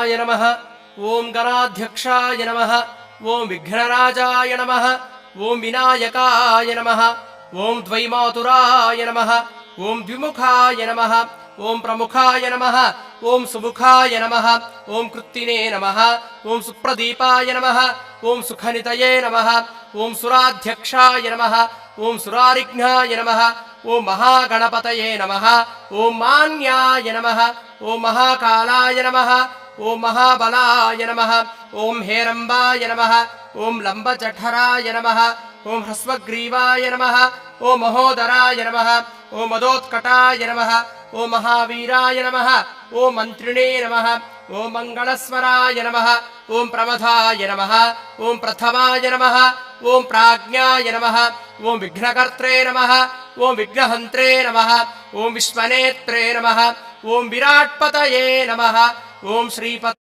गणाधिपाय नमः। ओं गणाध्यक्षाय नमः। ओं विघ्नराजाय नमः। ओं विनायकाय नमः। ओं द्वैमातुराय नमः। ओं द्विमुखाय नमः। ओं प्रमुखाय नमः। ओं सुमुखाय नमः। ओं कृत्तिने नमः। ओं सुप्रदीपाय नमः। ओं सुखनितये नमः। ओं सुराध्यक्षाय नमः। ओं सुरारिघ्नाय नमः। ओं महागणपतये नमः। ओं मान्याय नमः। ओं महाकालाय नमः। ओं महाबलाय नमः। ओं हेरम्बाय नमः। ओं लम्बजठराय नमः। ओं ह्रस्वग्रीवाय नमः। ओं महोदराय नमः। ओं मदोत्कटाय नमः। ओं महावीराय नमः। ओं मन्त्रिणे नमः। ओं मङ्गलस्वराय नमः। ओं प्रमथाय नमः। ओं प्रथमाय नमः। ओं प्राज्ञाय नमः। ओं विघ्नकर्त्रे नमः। ओं विघ्नहन्त्रे नमः। ओं विश्वनेत्रे नमः। ओं विराट्पतये नमः। ओं श्रीपतये